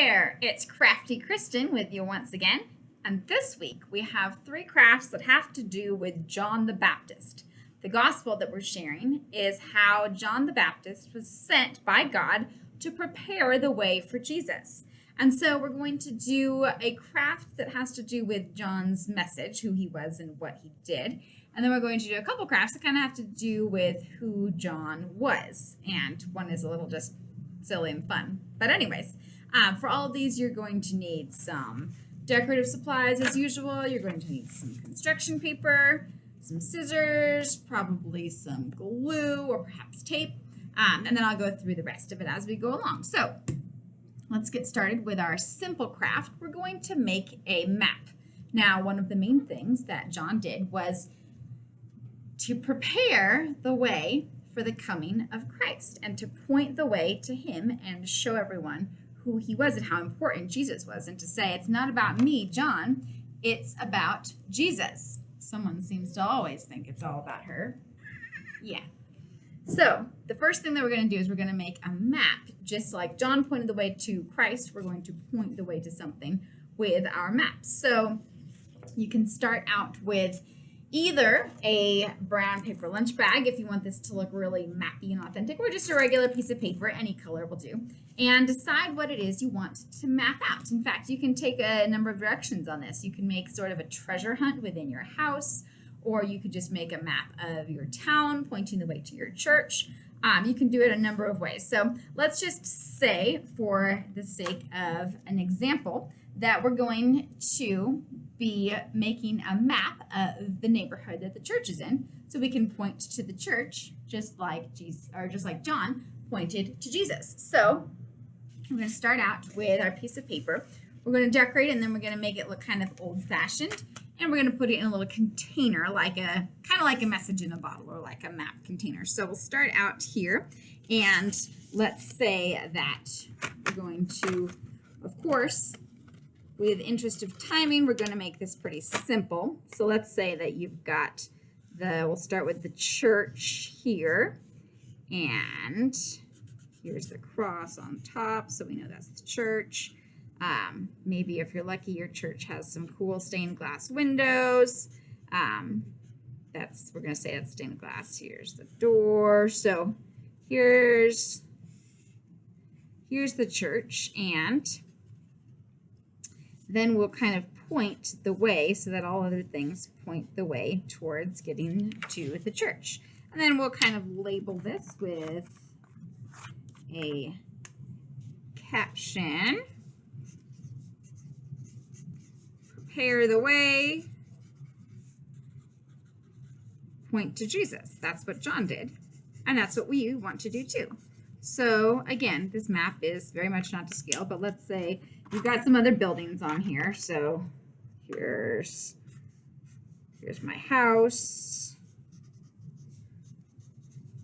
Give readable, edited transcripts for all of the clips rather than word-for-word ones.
there, it's Crafty Kristen with you once again, and this week we have 3 crafts that have to do with John the Baptist. The gospel that we're sharing is how John the Baptist was sent by God to prepare the way for Jesus. And so we're going to do a craft that has to do with John's message, who he was and what he did. And then we're going to do a couple crafts that kind of have to do with who John was. And one is a little just silly and fun. But anyways, for all of these, you're going to need some decorative supplies as usual. You're going to need some construction paper, some scissors, probably some glue or perhaps tape. And then I'll go through the rest of it as we go along. So let's get started with our simple craft. We're going to make a map. Now, one of the main things that John did was to prepare the way for the coming of Christ and to point the way to him and show everyone who he was and how important Jesus was, and to say it's not about me, John, it's about Jesus. Someone seems to always think it's all about her. Yeah. So the first thing that we're going to do is we're going to make a map. Just like John pointed the way to Christ, we're going to point the way to something with our maps. So you can start out with either a brown paper lunch bag if you want this to look really mappy and authentic, or just a regular piece of paper, any color will do, and decide what it is you want to map out. In fact, you can take a number of directions on this. You can make sort of a treasure hunt within your house, or you could just make a map of your town pointing the way to your church. You can do it a number of ways. So let's just say, for the sake of an example, that we're going to be making a map of the neighborhood that the church is in, so we can point to the church just like Jesus, or just like John pointed to Jesus. So we're going to start out with our piece of paper. We're going to decorate, and then we're going to make it look kind of old-fashioned, and we're going to put it in a little container, kind of like a message in a bottle, or like a map container. So we'll start out here, and let's say that we're going to, of course, with interest of timing, we're going to make this pretty simple. So let's say that you've got we'll start with the church here, and here's the cross on top, so we know that's the church. Maybe if you're lucky, your church has some cool stained glass windows. We're going to say that's stained glass. Here's the door. So here's the church, and then we'll kind of point the way so that all other things point the way towards getting to the church. And then we'll kind of label this with a caption. Prepare the way, point to Jesus. That's what John did, and that's what we want to do too. So again, this map is very much not to scale, but let's say you've got some other buildings on here. So here's my house,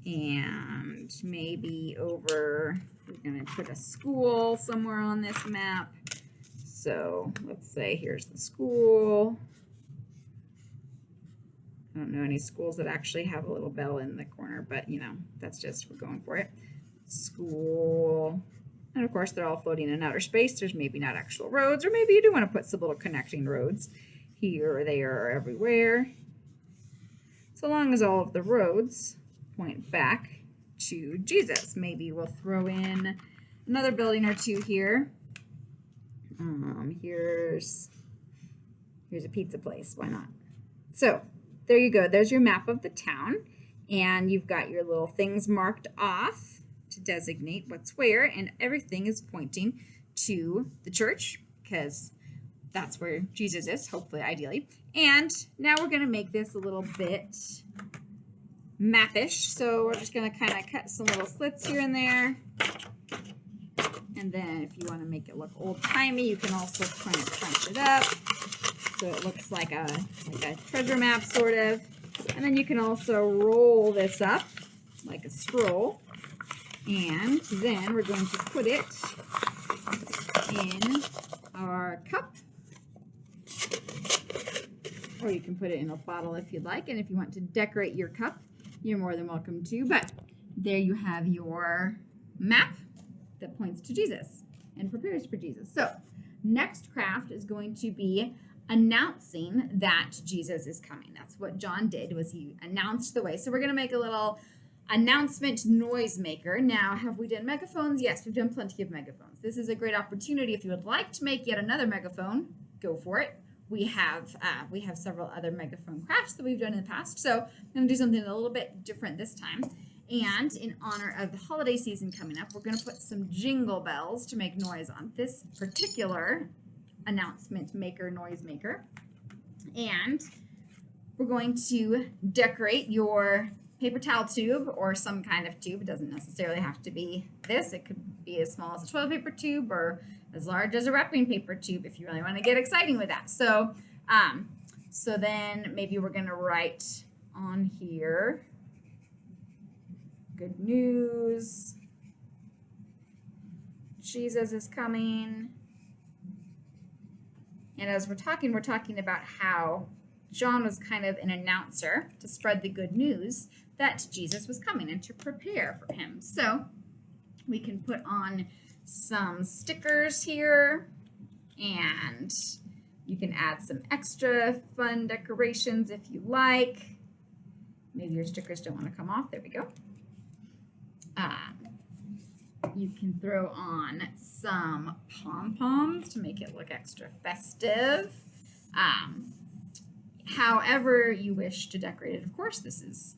and maybe we're going to put a school somewhere on this map. So let's say here's the school. I don't know any schools that actually have a little bell in the corner, but that's just, we're going for it. School. And of course, they're all floating in outer space. There's maybe not actual roads, or maybe you do want to put some little connecting roads here or there or everywhere. So long as all of the roads point back to Jesus. Maybe we'll throw in another building or two here. Here's a pizza place. Why not? So there you go. There's your map of the town, and you've got your little things marked off to designate what's where, and everything is pointing to the church because that's where Jesus is, hopefully, ideally. And now we're going to make this a little bit mappish. So we're just going to kind of cut some little slits here and there. And then if you want to make it look old-timey, you can also kind of crunch it up so it looks like a treasure map, sort of. And then you can also roll this up like a scroll. And then we're going to put it in our cup. Or you can put it in a bottle if you'd like. And if you want to decorate your cup, you're more than welcome to. But there you have your map that points to Jesus. and prepares for Jesus. So next craft is going to be announcing that Jesus is coming. That's what John did, was he announced the way. So we're going to make a little announcement noise maker. Now, have we done megaphones? Yes, we've done plenty of megaphones. This is a great opportunity. If you would like to make yet another megaphone, go for it. We have several other megaphone crafts that we've done in the past. So I'm going to do something a little bit different this time. And in honor of the holiday season coming up, we're going to put some jingle bells to make noise on this particular announcement maker, noise maker. And we're going to decorate your paper towel tube or some kind of tube. It doesn't necessarily have to be this. It could be as small as a toilet paper tube or as large as a wrapping paper tube if you really want to get exciting with that. So, so then maybe we're going to write on here, good news, Jesus is coming. And as we're talking about how John was kind of an announcer to spread the good news that Jesus was coming and to prepare for him. So we can put on some stickers here, and you can add some extra fun decorations if you like. Maybe your stickers don't want to come off. There we go. You can throw on some pom-poms to make it look extra festive. However you wish to decorate it, of course, this is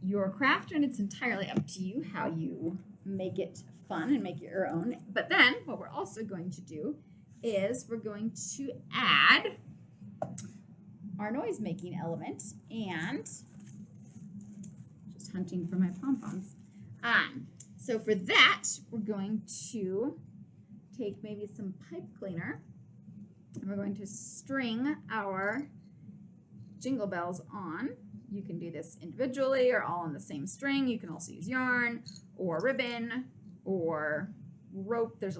your craft, and it's entirely up to you how you make it fun and make it your own. But then what we're also going to do is we're going to add our noise making element, and just hunting for my pom-poms. So for that, we're going to take maybe some pipe cleaner, and we're going to string our jingle bells on. You can do this individually or all on the same string. You can also use yarn or ribbon or rope. There's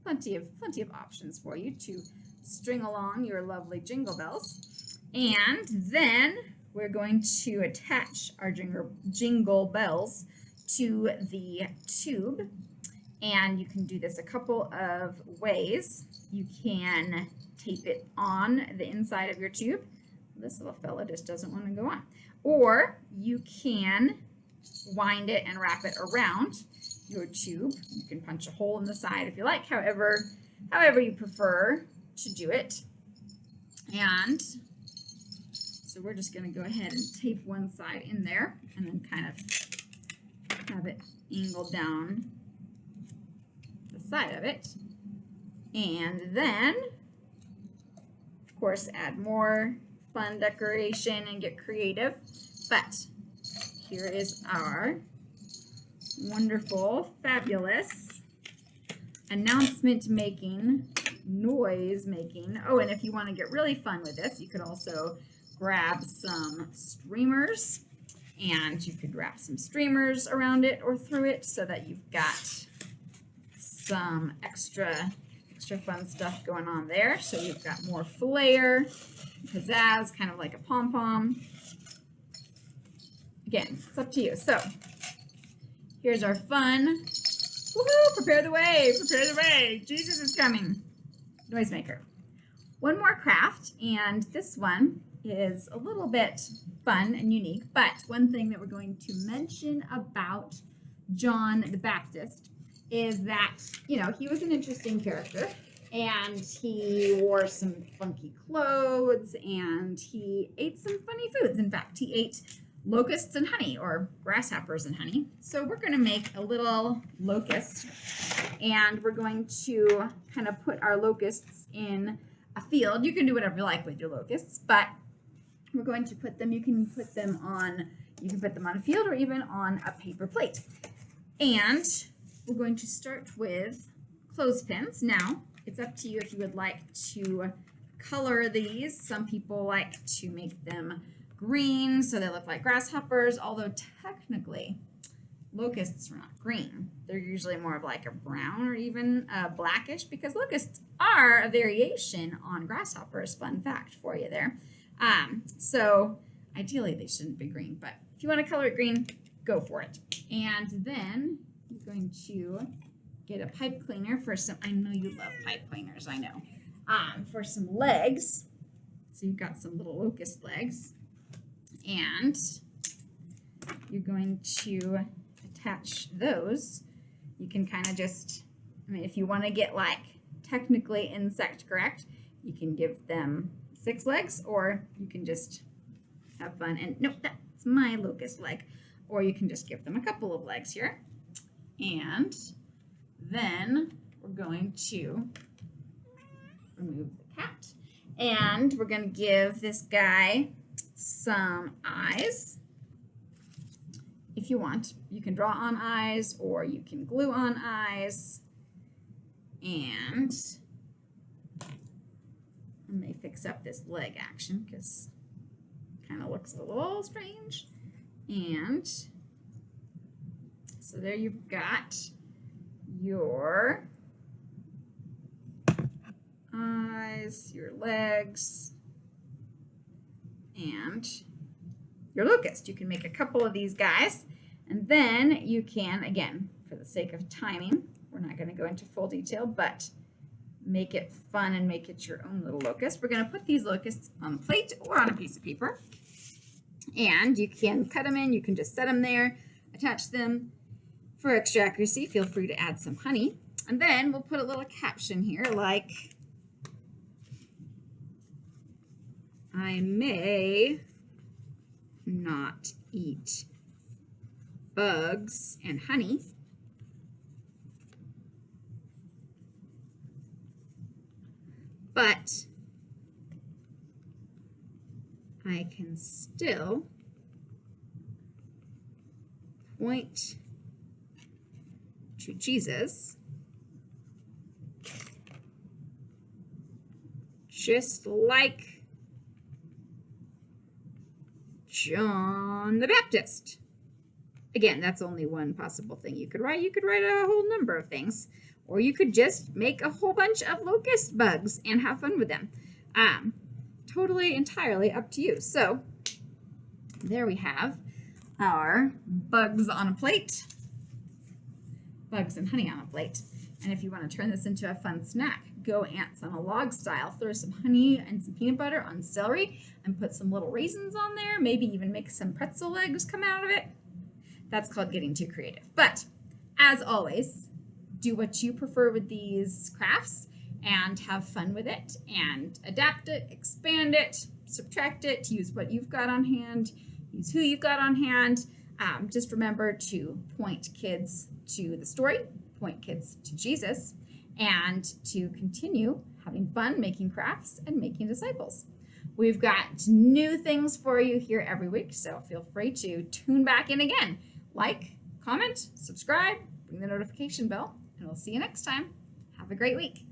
plenty of options for you to string along your lovely jingle bells. And then we're going to attach our jingle bells to the tube. And you can do this a couple of ways. You can tape it on the inside of your tube. This little fella just doesn't want to go on. Or you can wind it and wrap it around your tube. You can punch a hole in the side if you like, however you prefer to do it. And so we're just going to go ahead and tape one side in there and then kind of have it angled down the side of it. And then, of course, add more fun decoration and get creative. But here is our wonderful, fabulous announcement making, noise making. Oh, and if you want to get really fun with this, you could also grab some streamers, and you could wrap some streamers around it or through it so that you've got some extra fun stuff going on there. So you've got more flair, pizzazz, kind of like a pom-pom. Again, it's up to you. So here's our fun, woohoo, prepare the way, Jesus is coming, noisemaker. One more craft, and this one is a little bit fun and unique, but one thing that we're going to mention about John the Baptist is that, he was an interesting character, and he wore some funky clothes, and he ate some funny foods. In fact, he ate locusts and honey, or grasshoppers and honey. So we're going to make a little locust, and we're going to kind of put our locusts in a field. You can do whatever you like with your locusts, but we're going to put them, you can put them on a field or even on a paper plate. And we're going to start with clothespins. Now, it's up to you if you would like to color these. Some people like to make them green so they look like grasshoppers, although technically locusts are not green. They're usually more of like a brown or even blackish, because locusts are a variation on grasshoppers. Fun fact for you there. So ideally they shouldn't be green, but if you want to color it green, go for it. And then you're going to get a pipe cleaner for some, I know you love pipe cleaners, I know, for some legs. So you've got some little locust legs, and you're going to attach those. You can kind of just, I mean, if you want to get like technically insect correct, you can give them 6 legs, or you can just have fun and, nope, that's my locust leg. Or you can just give them a couple of legs here. And then we're going to remove the cat. And we're going to give this guy some eyes. If you want, you can draw on eyes, or you can glue on eyes. And I may fix up this leg action because it kind of looks a little strange. And so there you've got your eyes, your legs, and your locust. You can make a couple of these guys, and then you can, again, for the sake of timing, we're not going to go into full detail, but make it fun and make it your own little locust. We're going to put these locusts on a plate or on a piece of paper, and you can cut them in. You can just set them there, attach them. For extra accuracy, feel free to add some honey, and then we'll put a little caption here like, I may not eat bugs and honey, but I can still point to Jesus, just like John the Baptist. Again, that's only one possible thing you could write. You could write a whole number of things, or you could just make a whole bunch of locust bugs and have fun with them. Totally, entirely up to you. So there we have our bugs on a plate, bugs and honey on a plate. And if you want to turn this into a fun snack, go ants on a log style. Throw some honey and some peanut butter on celery and put some little raisins on there. Maybe even make some pretzel legs come out of it. That's called getting too creative. But as always, do what you prefer with these crafts and have fun with it and adapt it, expand it, subtract it, use what you've got on hand, use who you've got on hand. Just remember to point kids to the story, point kids to Jesus, and to continue having fun making crafts and making disciples. We've got new things for you here every week, so feel free to tune back in again. Like, comment, subscribe, ring the notification bell, and we'll see you next time. Have a great week.